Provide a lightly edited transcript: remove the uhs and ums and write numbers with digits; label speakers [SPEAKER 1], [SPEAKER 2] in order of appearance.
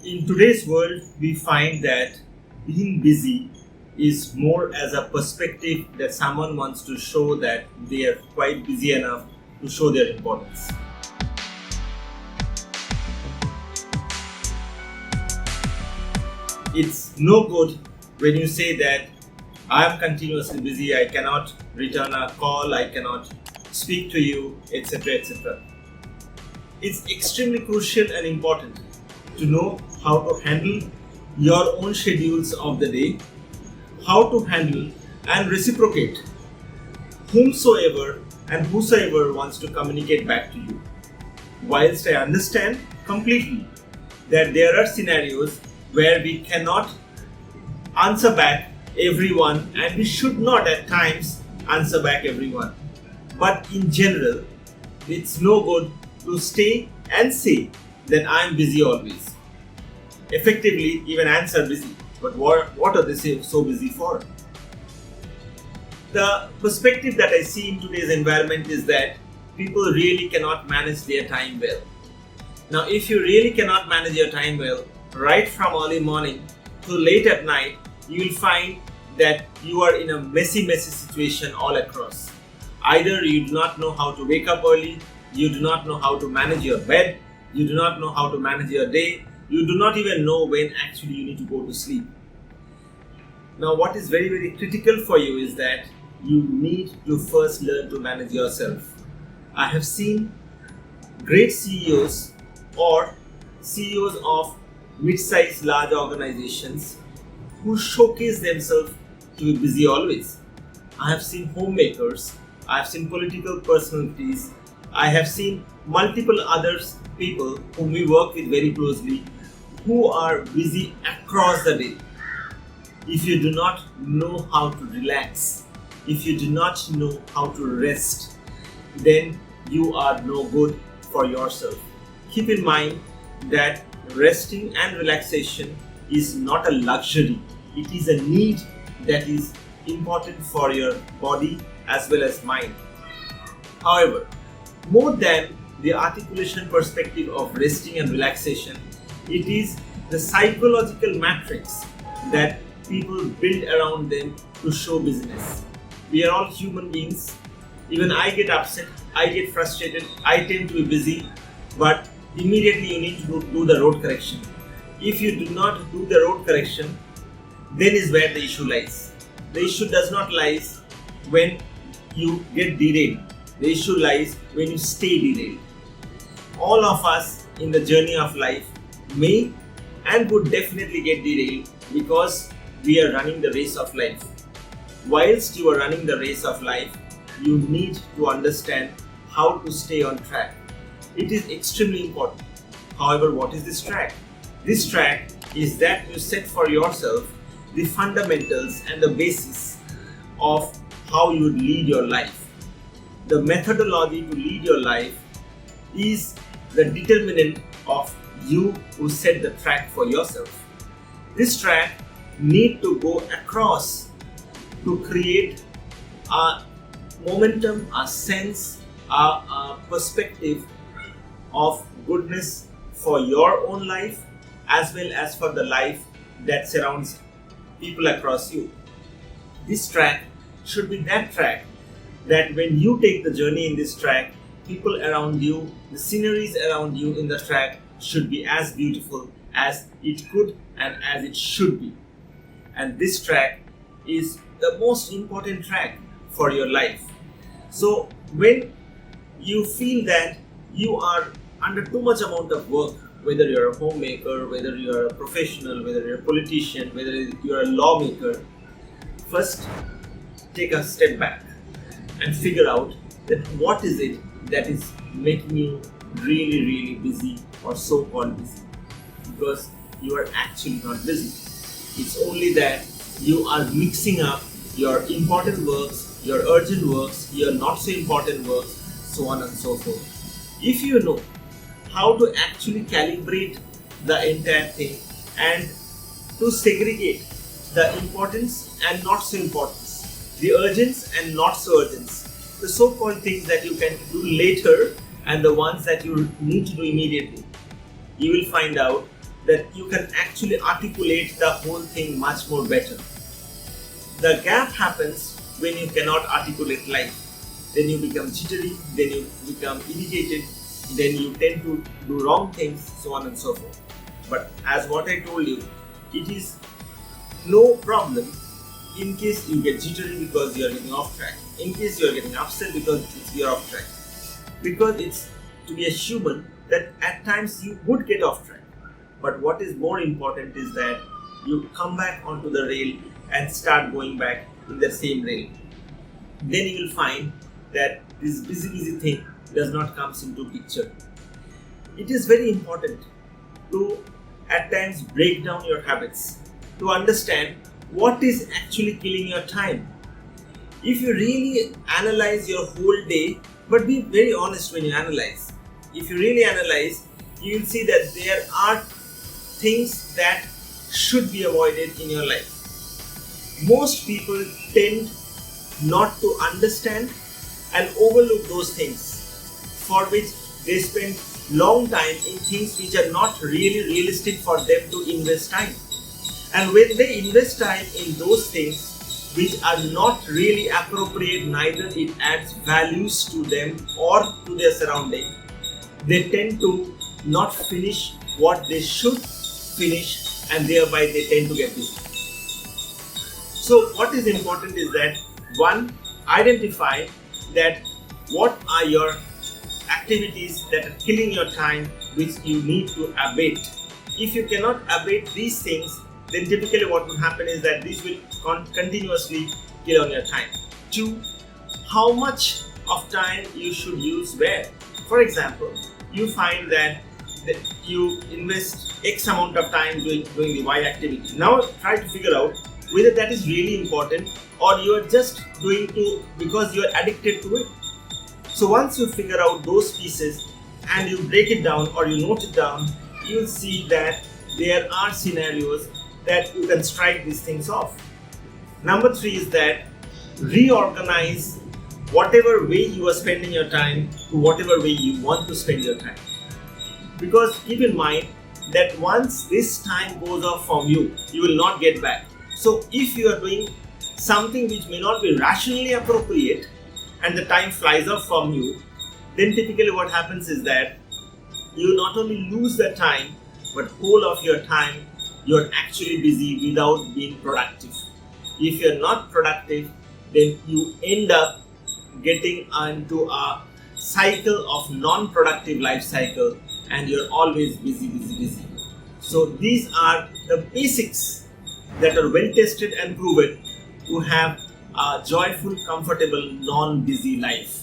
[SPEAKER 1] In today's world, we find that being busy is more as a perspective that someone wants to show that they are quite busy enough to show their importance. It's no good when you say that I am continuously busy, I cannot return a call, I cannot speak to you, etc. etc. It's extremely crucial and important to know how to handle your own schedules of the day, how to handle and reciprocate whomsoever and whosoever wants to communicate back to you. Whilst I understand completely that there are scenarios where we cannot answer back everyone and we should not at times answer back everyone. But in general, it's no good to stay and say that I'm busy always. Effectively, even answer busy. But what are they so busy for? The perspective that I see in today's environment is that people really cannot manage their time well. Now, if you really cannot manage your time well, right from early morning to late at night, you will find that you are in a messy situation all across. Either you do not know how to wake up early, you do not know how to manage your bed, you do not know how to manage your day, you do not even know when actually you need to go to sleep. Now, what is very, very critical for you is that you need to first learn to manage yourself. I have seen great CEOs or CEOs of mid-sized large organizations who showcase themselves to be busy always. I have seen homemakers, I have seen political personalities, I have seen multiple other people whom we work with very closely who are busy across the day. If you do not know how to relax, if you do not know how to rest, then you are no good for yourself. Keep in mind that resting and relaxation is not a luxury, it is a need that is important for your body as well as mind. However, more than the articulation perspective of resting and relaxation, it is the psychological matrix that people build around them to show busyness. We are all human beings. Even I get upset, I get frustrated, I tend to be busy, but immediately you need to do the road correction. If you do not do the road correction, then is where the issue lies. The issue does not lie when you get derailed. The issue lies when you stay derailed. All of us in the journey of life may and would definitely get derailed because we are running the race of life. Whilst you are running the race of life, you need to understand how to stay on track. It is extremely important. However, what is this track? This track is that you set for yourself the fundamentals and the basis of how you would lead your life. The methodology to lead your life is the determinant of you who set the track for yourself. This track need to go across to create a momentum, a sense, a perspective of goodness for your own life as well as for the life that surrounds people across you. This track should be that track that when you take the journey in this track, people around you, the sceneries around you in the track should be as beautiful as it could and as it should be. And this track is the most important track for your life. So when you feel that you are under too much amount of work, whether you're a homemaker, whether you're a professional, whether you're a politician, whether you're a lawmaker, first take a step back and figure out that what is it that is making you really, really busy or so-called busy. Because you are actually not busy. It's only that you are mixing up your important works, your urgent works, your not so important works, so on and so forth. If you know how to actually calibrate the entire thing and to segregate the importance and not so importance, the urgence and not so urgence, the so-called things that you can do later and the ones that you need to do immediately, you will find out that you can actually articulate the whole thing much more better. The gap happens when you cannot articulate life. Then you become jittery, then you become irritated, then you tend to do wrong things, so on and so forth. But as what I told you, it is no problem in case you get jittery because you are getting off track, in case you are getting upset because you are off track. Because it's to be a human that at times you would get off track. But what is more important is that you come back onto the rail and start going back in the same rail. Then you will find that this busy thing does not come into picture. It is very important to at times break down your habits, to understand what is actually killing your time. If you really analyze your whole day, but be very honest when you analyze. If you really analyze, you will see that there are things that should be avoided in your life. Most people tend not to understand and overlook those things for which they spend long time in things which are not really realistic for them to invest time. And when they invest time in those things which are not really appropriate, neither it adds values to them or to their surrounding, they tend to not finish what they should finish, and thereby they tend to get busy. So what is important is that, one, identify that what are your activities that are killing your time which you need to abate. If you cannot abate these things, then typically what will happen is that this will continuously kill on your time. 2, how much of time you should use where. For example, you find that you invest X amount of time doing the Y activity. Now try to figure out whether that is really important or you are just doing it because you are addicted to it. So once you figure out those pieces and you break it down or you note it down, you will see that there are scenarios that you can strike these things off. Number 3 is that reorganize whatever way you are spending your time to whatever way you want to spend your time. Because keep in mind that once this time goes off from you, you will not get back. So if you are doing something which may not be rationally appropriate and the time flies off from you, then typically what happens is that you not only lose the time, but whole of your time you are actually busy without being productive. If you are not productive, then you end up getting into a cycle of non-productive life cycle and you're always busy. So these are the basics that are well tested and proven to have a joyful, comfortable, non-busy life.